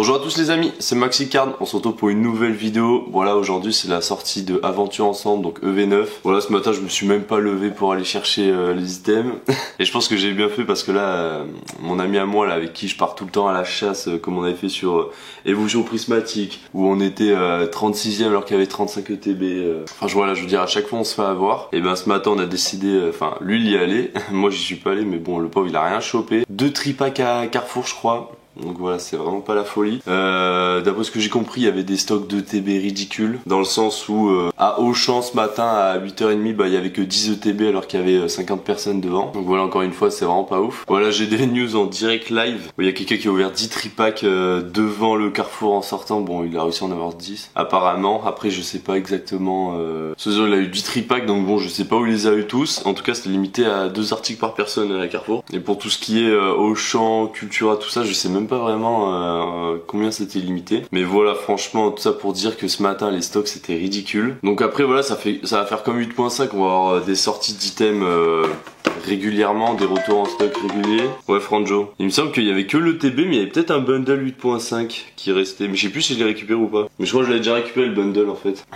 Bonjour à tous les amis, c'est MaxiCard, on se retrouve pour une nouvelle vidéo. Voilà, aujourd'hui c'est la sortie de Aventure Ensemble, donc EV9. Voilà, ce matin je me suis même pas levé pour aller chercher les items. Et je pense que j'ai bien fait parce que là, mon ami à moi là, avec qui je pars tout le temps à la chasse, comme on avait fait sur Évolution Prismatique, où on était 36ème alors qu'il y avait 35 ETB. Enfin voilà, je veux dire, à chaque fois on se fait avoir. Et ben ce matin on a décidé, enfin lui il y allait, moi j'y suis pas allé, mais bon le pauvre il a rien chopé. 2 tripacks à Carrefour je crois. Donc voilà, c'est vraiment pas la folie. D'après ce que j'ai compris, il y avait des stocks de TB ridicules. Dans le sens où à Auchan ce matin à 8h30, bah, il y avait que 10 ETB alors qu'il y avait 50 personnes devant. Donc voilà, encore une fois, c'est vraiment pas ouf. Voilà, j'ai des news en direct live. Il y a quelqu'un qui a ouvert 10 tripacks devant le Carrefour en sortant. Bon, il a réussi à en avoir 10 apparemment. Après, je sais pas exactement. Ce jour, il a eu 10 tripacks, donc bon, je sais pas où il les a eu tous. En tout cas, c'était limité à 2 articles par personne à Carrefour. Et pour tout ce qui est Auchan, Cultura, tout ça, je sais même pas vraiment combien c'était limité, mais voilà, franchement tout ça pour dire que ce matin les stocks c'était ridicule. Donc après voilà, ça va faire comme 8.5, on va avoir des sorties d'items régulièrement, des retours en stock réguliers. Ouais, Franjo, il me semble qu'il y avait que le TB, mais il y avait peut-être un bundle 8.5 qui restait, mais je sais plus si je l'ai récupéré ou pas, mais je crois que je l'avais déjà récupéré le bundle en fait.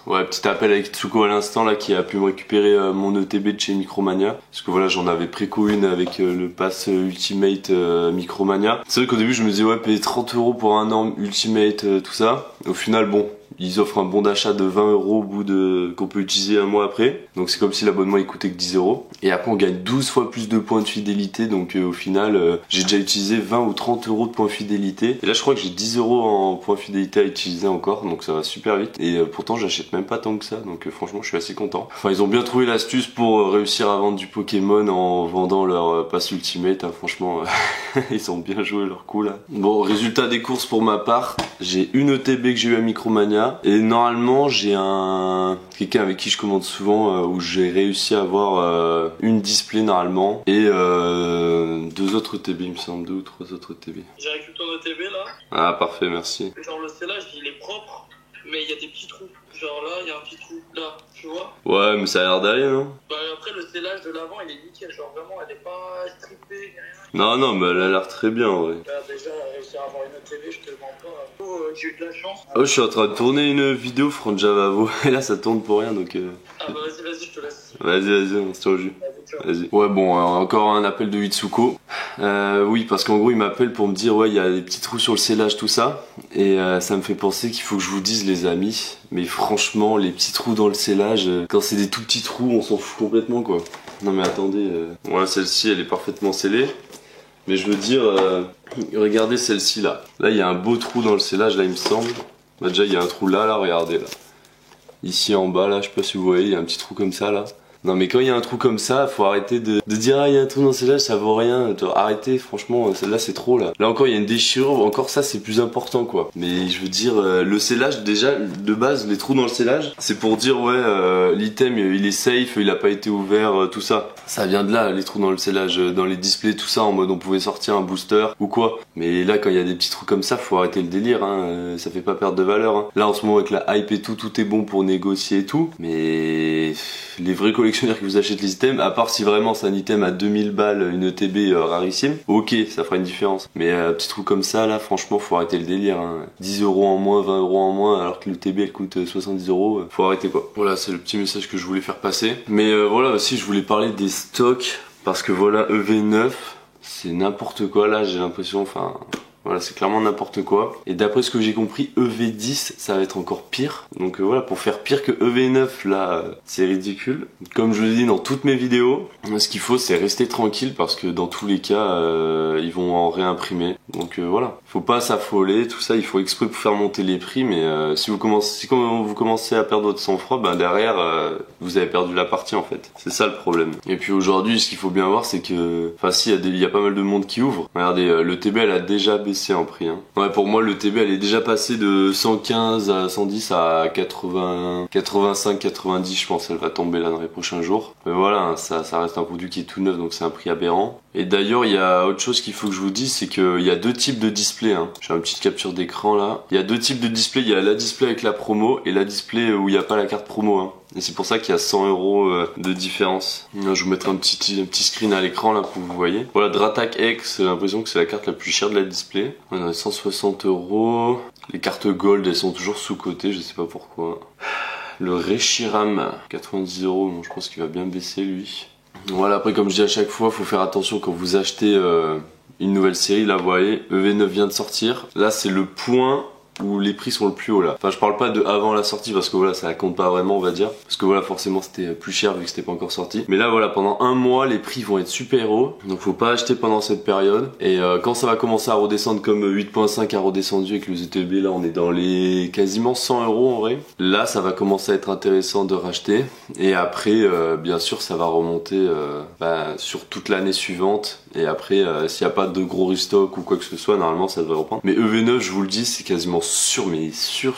Ouais, petit appel avec Tsuko à l'instant là qui a pu me récupérer mon ETB de chez Micromania. Parce que voilà, j'en avais préco une avec le pass Ultimate Micromania. C'est vrai qu'au début je me disais ouais, payer 30 € pour un an Ultimate tout ça. Au final bon, ils offrent un bon d'achat de 20 € au bout de qu'on peut utiliser un mois après. Donc c'est comme si l'abonnement il coûtait que 10 €. Et après on gagne 12 fois plus de points de fidélité. Donc au final j'ai déjà utilisé 20 ou 30 € de points fidélité. Et là je crois que j'ai 10 € en points fidélité à utiliser encore. Donc ça va super vite. Et pourtant j'achète même pas tant que ça. Donc franchement je suis assez content. Enfin ils ont bien trouvé l'astuce pour réussir à vendre du Pokémon en vendant leur pass Ultimate. Hein. Franchement ils ont bien joué leur coup là. Bon, résultat des courses pour ma part. J'ai une ETB que j'ai eu à Micromania. Et normalement j'ai quelqu'un avec qui je commande souvent où j'ai réussi à avoir une display normalement et 2 autres ETB il me semble, 2 ou 3 autres ETB. J'ai récupéré ton ETB là. Ah parfait, merci. Genre le scellage il est propre mais il y a des petits trous. Genre là il y a un petit trou là, tu vois. Ouais mais ça a l'air d'aller non. Bah après le scellage de l'avant il est nickel, genre vraiment elle est pas strippée. Non mais elle a l'air très bien ouais. Là déjà réussir à avoir une ETB je te mens pas. Oh j'ai eu de la chance. Oh je suis en train de tourner une vidéo Franja Vavo et là ça tourne pour rien donc Ah bah vas-y je te laisse. Vas-y on se tient au jus. Vas-y. Ouais bon encore un appel de Itsuko. Oui parce qu'en gros il m'appelle pour me dire ouais il y a des petits trous sur le scellage tout ça. Et ça me fait penser qu'il faut que je vous dise les amis. Mais franchement les petits trous dans le scellage, quand c'est des tout petits trous on s'en fout complètement quoi. Non mais attendez, ouais celle-ci elle est parfaitement scellée. Mais je veux dire, regardez celle-ci là. Là il y a un beau trou dans le scellage là il me semble. Bah déjà il y a un trou là regardez là. Ici en bas là, je sais pas si vous voyez, il y a un petit trou comme ça là. Non mais quand il y a un trou comme ça, faut arrêter de dire ah il y a un trou dans celle-là, ça vaut rien. Arrêtez, franchement, celle-là c'est trop là. Là encore il y a une déchirure, encore ça c'est plus important quoi. Mais je veux dire, le scellage déjà, de base, les trous dans le scellage, c'est pour dire ouais l'item il est safe, il a pas été ouvert, tout ça. Ça vient de là, les trous dans le scellage, dans les displays, tout ça, en mode on pouvait sortir un booster ou quoi. Mais là quand il y a des petits trous comme ça, faut arrêter le délire, hein. Ça fait pas perdre de valeur. Hein. Là en ce moment avec la hype et tout est bon pour négocier et tout. Mais les vrais collectionneurs qui vous achètent les items, à part si vraiment c'est un item à 2000 balles, une ETB rarissime, ok, ça fera une différence. Mais petit trou comme ça, là, franchement, faut arrêter le délire. Hein. 10 € en moins, 20 € en moins, alors que l'ETB elle coûte 70 €, faut arrêter quoi. Voilà, c'est le petit message que je voulais faire passer. Mais voilà, aussi, je voulais parler des stocks, parce que voilà, EV9, c'est n'importe quoi là, j'ai l'impression, enfin... Voilà, c'est clairement n'importe quoi. Et d'après ce que j'ai compris, EV10, ça va être encore pire. Donc voilà, pour faire pire que EV9, là, c'est ridicule. Comme je le dis dans toutes mes vidéos, ce qu'il faut, c'est rester tranquille parce que dans tous les cas, ils vont en réimprimer. Donc voilà, faut pas s'affoler, tout ça, il faut exprès pour faire monter les prix. Mais si vous commencez à perdre votre sang-froid, ben derrière, vous avez perdu la partie en fait. C'est ça le problème. Et puis aujourd'hui, ce qu'il faut bien voir, c'est que, enfin si, il y a pas mal de monde qui ouvre. Regardez, le TB, elle a déjà baissé en prix hein. Ouais pour moi le TB elle est déjà passée de 115 à 110 à 80, 85, 90 je pense elle va tomber là dans les prochains jours. Mais voilà hein, ça reste un produit qui est tout neuf donc c'est un prix aberrant. Et d'ailleurs il y a autre chose qu'il faut que je vous dise, c'est qu'il y a 2 types de display hein. J'ai une petite capture d'écran là. Il y a 2 types de display, il y a la display avec la promo et la display où il n'y a pas la carte promo hein. Et c'est pour ça qu'il y a 100 € de différence. Je vous mettrai un petit screen à l'écran là pour que vous voyez. Voilà, Dratak X, j'ai l'impression que c'est la carte la plus chère de la display. On a 160 €. Les cartes Gold, elles sont toujours sous-cotées, je sais pas pourquoi. Le Reshiram, 90 €, bon, je pense qu'il va bien baisser lui. Voilà, après comme je dis à chaque fois, faut faire attention quand vous achetez une nouvelle série. Là vous voyez, EV9 vient de sortir. Là c'est le point où les prix sont le plus haut là. Enfin je parle pas de avant la sortie parce que voilà ça compte pas vraiment on va dire. Parce que voilà forcément c'était plus cher vu que c'était pas encore sorti. Mais là voilà pendant un mois les prix vont être super hauts. Donc faut pas acheter pendant cette période. Et quand ça va commencer à redescendre comme 8.5 a redescendu avec le ZTB là on est dans les quasiment 100 € en vrai. Là ça va commencer à être intéressant de racheter. Et après bien sûr ça va remonter sur toute l'année suivante. Et après s'il n'y a pas de gros restock ou quoi que ce soit normalement ça devrait reprendre. Mais EV9 je vous le dis c'est quasiment sûr mais sûr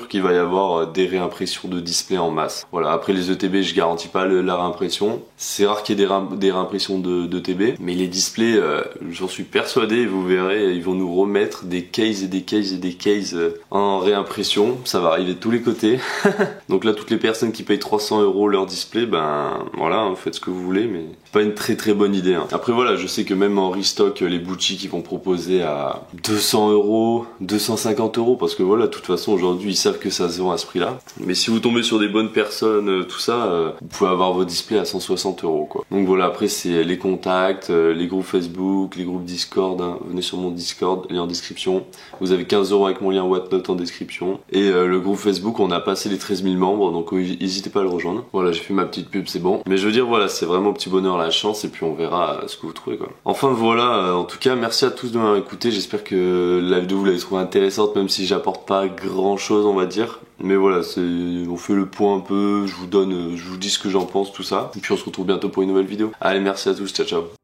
qu'il va y avoir des réimpressions de display en masse. Voilà, après les ETB je garantis pas la réimpression. C'est rare qu'il y ait des réimpressions d'ETB, mais les displays j'en suis persuadé, vous verrez, ils vont nous remettre des cases et des cases et des cases en réimpression. Ça va arriver de tous les côtés. Donc là toutes les personnes qui payent 300 € leur display, ben voilà, vous faites ce que vous voulez, mais c'est pas une très bonne idée. Après voilà, je sais que même en restock les boutiques ils vont proposer à 200 €, 250 € parce que voilà, de toute façon aujourd'hui ils savent que ça se vend à ce prix là. Mais si vous tombez sur des bonnes personnes, tout ça, vous pouvez avoir vos displays à 160 € quoi. Donc voilà, après c'est les contacts, les groupes Facebook, les groupes Discord, hein. Venez sur mon Discord, lien en description. Vous avez 15 € avec mon lien Whatnot en description. Et le groupe Facebook, on a passé les 13 000 membres, donc n'hésitez pas à le rejoindre. Voilà, j'ai fait ma petite pub, c'est bon. Mais je veux dire, voilà, c'est vraiment petit bonheur la chance, et puis on verra ce que vous trouvez quoi. Enfin voilà, en tout cas, merci à tous de m'avoir écouté. J'espère que la vidéo vous l'avez trouvée intéressante, même si j'apporte pas grand chose on va dire. Mais voilà, on fait le point un peu, je vous dis ce que j'en pense, tout ça. Et puis on se retrouve bientôt pour une nouvelle vidéo. Allez, merci à tous, ciao ciao.